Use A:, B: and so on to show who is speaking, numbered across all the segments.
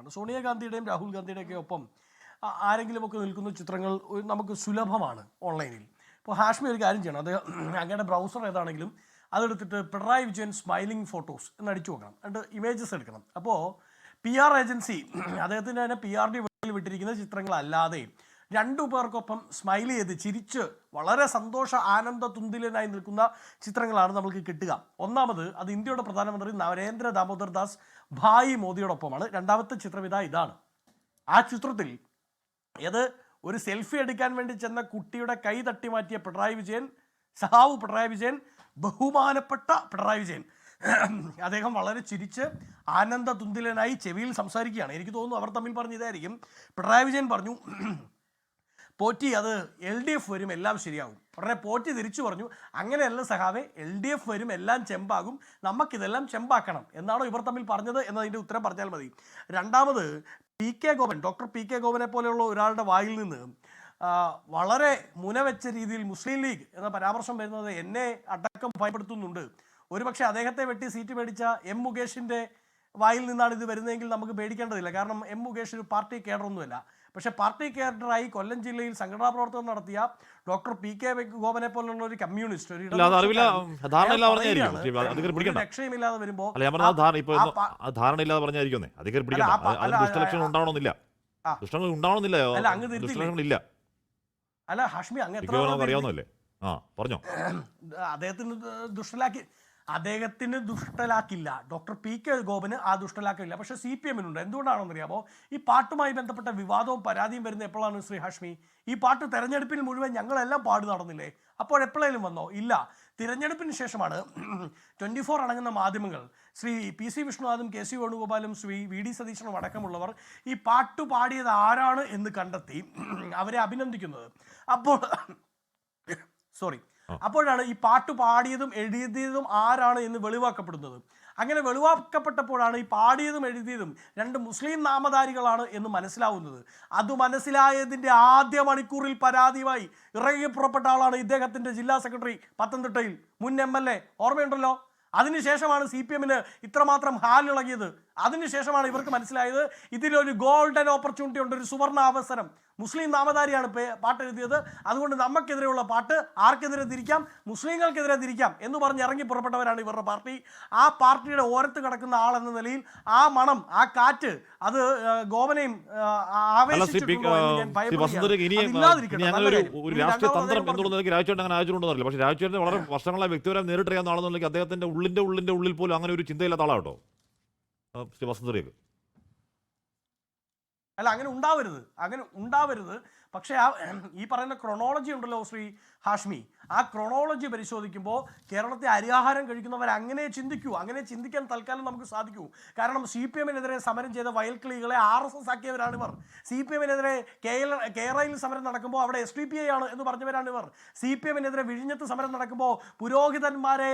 A: ചിത്രങ്ങളാണ്. സോണിയാഗാന്ധിയുടെയും രാഹുൽ ഗാന്ധിയുടെയൊക്കെ ഒപ്പം ആരെങ്കിലുമൊക്കെ നിൽക്കുന്ന ചിത്രങ്ങൾ നമുക്ക് സുലഭമാണ് ഓൺലൈനിൽ. ഇപ്പോൾ ഹാഷ്മി ഒരു കാര്യം ചെയ്യണം, അത് അങ്ങയുടെ ബ്രൗസർ ഏതാണെങ്കിലും അതെടുത്തിട്ട് പിണറായി വിജയൻ സ്മൈലിംഗ് ഫോട്ടോസ് എന്ന് അടിച്ചു നോക്കണം, എന്നിട്ട് ഇമേജസ് എടുക്കണം. അപ്പോൾ PR ഏജൻസി അദ്ദേഹത്തിൻ്റെ തന്നെ PRD വെളിയിൽ വിട്ടിരിക്കുന്ന ചിത്രങ്ങളല്ലാതെ രണ്ടു പേർക്കൊപ്പം സ്മൈൽ ചെയ്ത് ചിരിച്ച് വളരെ സന്തോഷ ആനന്ദ തുന്തിലനായി നിൽക്കുന്ന ചിത്രങ്ങളാണ് നമുക്ക് കിട്ടുക. ഒന്നാമത് അത് ഇന്ത്യയുടെ പ്രധാനമന്ത്രി നരേന്ദ്ര ദാമോദർ ദാസ് ഭായി മോദിയോടൊപ്പമാണ്. രണ്ടാമത്തെ ചിത്രം ഇതാണ്. ആ ചിത്രത്തിൽ ഏത് ഒരു സെൽഫി എടുക്കാൻ വേണ്ടി ചെന്ന കുട്ടിയുടെ കൈ തട്ടി മാറ്റിയ പിണറായി വിജയൻ, സഹാവ് പിണറായി വിജയൻ, ബഹുമാനപ്പെട്ട പിണറായി വിജയൻ, അദ്ദേഹം വളരെ ചിരിച്ച് ആനന്ദ തുന്തിലനായി ചെവിയിൽ സംസാരിക്കുകയാണ്. എനിക്ക് തോന്നുന്നു അവർ തമ്മിൽ പറഞ്ഞ ഇതായിരിക്കും. പിണറായി വിജയൻ പറഞ്ഞു, പോറ്റി അത് LDF വരും, എല്ലാം ശരിയാകും. ഉടനെ പോറ്റി തിരിച്ചു പറഞ്ഞു, അങ്ങനെയല്ല സഹാവേ, LDF വരും, എല്ലാം ചെമ്പാകും, നമുക്കിതെല്ലാം ചെമ്പാക്കണം എന്നാണോ ഇവർ തമ്മിൽ പറഞ്ഞത് എന്നതിൻ്റെ ഉത്തരം പറഞ്ഞാൽ മതി. രണ്ടാമത് ഡോക്ടർ പി കെ ഗോപനെ പോലെയുള്ള ഒരാളുടെ വായിൽ നിന്ന് വളരെ മുനവെച്ച രീതിയിൽ മുസ്ലിം ലീഗ് എന്ന പരാമർശം വരുന്നത് എന്നെ അടക്കം ഭയപ്പെടുത്തുന്നുണ്ട്. ഒരുപക്ഷെ അദ്ദേഹത്തെ വെട്ടി സീറ്റ് മേടിച്ച M മുകേഷിൻ്റെ വായിൽ നിന്നാണ് ഇത് വരുന്നതെങ്കിൽ നമുക്ക് പേടിക്കേണ്ടതില്ല. കാരണം M മുകേഷ് ഒരു പാർട്ടി കേഡറൊന്നുമല്ല. പക്ഷേ പാർട്ടി കേഡറായി കൊല്ലം ജില്ലയിൽ സംഘടനാ പ്രവർത്തനം നടത്തിയ ഡോക്ടർ പി കെ ഗോപനെ പോലുള്ള ഒരു കമ്മ്യൂണിസ്റ്റ്, ഒരു രക്ഷയുമില്ലാതെ വരുമ്പോൾ അല്ല ഹാഷ്മി അങ്ങ് അദ്ദേഹത്തിന് ദുഷ്ടലാക്കില്ല, ഡോക്ടർ പി കെ ഗോപന് ആ ദുഷ്ടലാക്കില്ല. പക്ഷേ CPM-നുണ്ട്. എന്തുകൊണ്ടാണെന്നറിയാമോ? ഈ പാട്ടുമായി ബന്ധപ്പെട്ട വിവാദവും പരാതിയും വരുന്ന എപ്പോഴാണ് ശ്രീ ഹാഷ്മി? ഈ പാട്ട് തെരഞ്ഞെടുപ്പിൽ മുഴുവൻ ഞങ്ങളെല്ലാം പാട് നടന്നില്ലേ? അപ്പോഴെപ്പോഴേലും വന്നോ? ഇല്ല. തിരഞ്ഞെടുപ്പിന് ശേഷമാണ് 24 അടങ്ങുന്ന മാധ്യമങ്ങൾ, Shri PC വിഷ്ണുനാഥും KC വേണുഗോപാലും Shri VD സതീശനും അടക്കമുള്ളവർ ഈ പാട്ട് പാടിയത് ആരാണ് എന്ന് കണ്ടെത്തി അവരെ അഭിനന്ദിക്കുന്നത്. അപ്പോഴാണ് ഈ പാട്ട് പാടിയതും എഴുതിയതും ആരാണ് എന്ന് വെളിവാക്കപ്പെടുന്നത്. അങ്ങനെ വെളിവാക്കപ്പെട്ടപ്പോഴാണ് ഈ പാടിയതും എഴുതിയതും രണ്ട് മുസ്ലിം നാമധാരികളാണ് എന്ന് മനസ്സിലാവുന്നത്. അത് മനസ്സിലായതിൻ്റെ ആദ്യ മണിക്കൂറിൽ പരാതിയുമായി ഇറങ്ങി പുറപ്പെട്ട ആളാണ് ഇദ്ദേഹത്തിൻ്റെ ജില്ലാ സെക്രട്ടറി പത്തനംതിട്ടയിൽ, മുൻ MLA, ഓർമ്മയുണ്ടല്ലോ. അതിനുശേഷമാണ് CPM-ന് ഇത്രമാത്രം ഹാലിളകിയത്. അതിനുശേഷമാണ് ഇവർക്ക് മനസ്സിലായത് ഇതിലൊരു ഗോൾഡൻ ഓപ്പർച്യൂണിറ്റി ഉണ്ട്, ഒരു സുവർണ അവസരം. മുസ്ലിം നാമധാരിയാണ് പാട്ട് എഴുതിയത്, അതുകൊണ്ട് നമുക്കെതിരെയുള്ള പാട്ട് ആർക്കെതിരെ തിരിക്കാം, മുസ്ലിങ്ങൾക്കെതിരെ തിരിക്കാം എന്ന് പറഞ്ഞ് ഇറങ്ങി പുറപ്പെട്ടവരാണ് ഇവരുടെ പാർട്ടി. ആ പാർട്ടിയുടെ ഓരത്ത് കിടക്കുന്ന ആളെന്ന നിലയിൽ ആ മണം, ആ കാറ്റ്, അത് ഗോവനെയും
B: വളരെ വർഷങ്ങളെ വ്യക്തിപരം നേരിട്ടറിയാവുന്ന ആളെന്നുണ്ടെങ്കിൽ അദ്ദേഹത്തിന്റെ ഉള്ളിൽ പോലും അങ്ങനെ ഒരു ചിന്തയില്ലാത്ത ആളാട്ടോ വസുന്ധരയ്ക്ക്.
A: അല്ല, അങ്ങനെ ഉണ്ടാവരുത്. പക്ഷേ ഈ പറയുന്ന ക്രൊണോളജി ഉണ്ടല്ലോ ശ്രീ ഹാഷ്മി, ആ ക്രൊണോളജി പരിശോധിക്കുമ്പോൾ കേരളത്തെ അരിയാഹാരം കഴിക്കുന്നവർ അങ്ങനെ ചിന്തിക്കൂ. അങ്ങനെ ചിന്തിക്കാൻ തൽക്കാലം നമുക്ക് സാധിക്കൂ. കാരണം CPM-നെതിരെ സമരം ചെയ്ത വയൽക്കിളികളെ RSS ആക്കിയവരാണ് ഇവർ. CPM-നെതിരെ കേരളയിൽ സമരം നടക്കുമ്പോൾ അവിടെ SDPI ആണ് എന്ന് പറഞ്ഞവരാണ് ഇവർ. CPM-നെതിരെ വിഴിഞ്ഞത്ത് സമരം നടക്കുമ്പോൾ പുരോഹിതന്മാരെ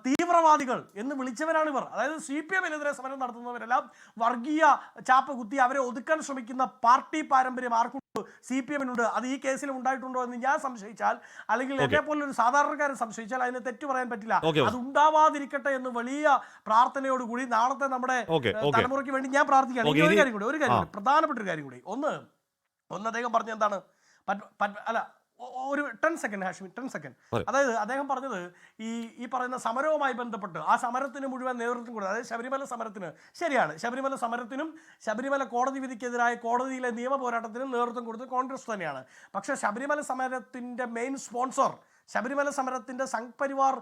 A: തീവ്രവാദികൾ എന്ന് വിളിച്ചവരാണ് ഇവർ. അതായത് CPM-നെതിരെ സമരം നടത്തുന്നവരെല്ലാം വർഗീയ ചാപ്പ് കുത്തി അവരെ ഒതുക്കാൻ ശ്രമിക്കുന്ന പാർട്ടി പാരമ്പര്യം ആർക്കുണ്ട്? CPM-നുണ്ട്. അത് ഈ കേസിലും ഉണ്ടായിട്ടുണ്ടോ എന്ന് ഞാൻ സംശയിച്ചാൽ, അല്ലെങ്കിൽ എന്നെ പോലൊരു സാധാരണക്കാരൻ സംശയിച്ചാൽ അതിന് തെറ്റു പറയാൻ പറ്റില്ല. അത് ഉണ്ടാവാതിരിക്കട്ടെ എന്ന് വലിയ പ്രാർത്ഥനയോടുകൂടി നാളത്തെ നമ്മുടെ തലമുറയ്ക്ക് വേണ്ടി ഞാൻ പ്രാർത്ഥിക്കുകയാണ്. ഒരു കാര്യം പ്രധാനപ്പെട്ട ഒരു കാര്യം കൂടി. ഒന്ന് അദ്ദേഹം പറഞ്ഞ എന്താണ്, അല്ല ഒരു 10 സെക്കൻഡ് ഹാഷ്മി, 10 സെക്കൻഡ്. അതായത് അദ്ദേഹം പറഞ്ഞത് ഈ പറയുന്ന സമരവുമായി ബന്ധപ്പെട്ട് ആ സമരത്തിന് മുഴുവൻ നേതൃത്വം കൊടുത്തത്, അതായത് ശബരിമല സമരത്തിന്, ശരിയാണ്, ശബരിമല സമരത്തിനും ശബരിമല കോടതി വിധിക്കെതിരായ കോടതിയിലെ നിയമ പോരാട്ടത്തിനും നേതൃത്വം കൊടുത്തത് കോൺഗ്രസ് തന്നെയാണ്. പക്ഷേ ശബരിമല സമരത്തിൻ്റെ മെയിൻ സ്പോൺസർ, ശബരിമല സമരത്തിൻ്റെ സംഘ് പരിവാർ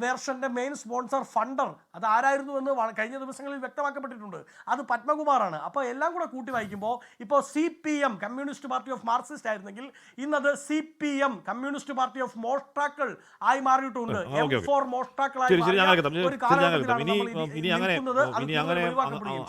A: വേർഷൻ്റെ മെയിൻ സ്പോൺസർ, ഫണ്ടർ, അത് ആരായിരുന്നു എന്ന് കഴിഞ്ഞ ദിവസങ്ങളിൽ വ്യക്തമാക്കപ്പെട്ടിട്ടുണ്ട്. അത് പത്മകുമാറാണ്. അപ്പോൾ എല്ലാം കൂടെ കൂട്ടി വായിക്കുമ്പോൾ ഇപ്പോൾ CPM communist party of Marxist ആയിരുന്നെങ്കിൽ ഇന്നത് CPM കമ്മ്യൂണിസ്റ്റ് പാർട്ടി ഓഫ് മോഷ്ടാക്കൾ ആയി മാറിയിട്ടുണ്ട്.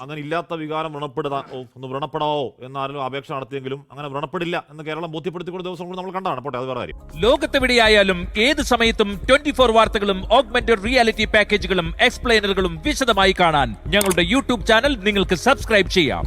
B: അങ്ങനെ ഇല്ലാത്ത വികാരം വ്രണപ്പെടാവോ എന്നാലും അപേക്ഷ നടത്തിയെങ്കിലും അങ്ങനെ വ്രണപ്പെടില്ല എന്ന് കേരളം ബോധ്യപ്പെടുത്തിക്കൊണ്ട ദിവസം നമ്മൾ കണ്ടാണ്. പോട്ടെ, അത് വേറെ കാര്യം.
C: ലോകത്തെവിടെയായാലും ഏത് സമയത്തും 24 വാർത്തകളും ഓഗ്മെന്റഡ് റിയാലിറ്റി പാക്കേജുകളും എക്സ്പ്ലെയിനറുകളും വിശദമായി കാണാൻ ഞങ്ങളുടെ YouTube ചാനൽ നിങ്ങൾക്ക് സബ്സ്ക്രൈബ് ചെയ്യാം.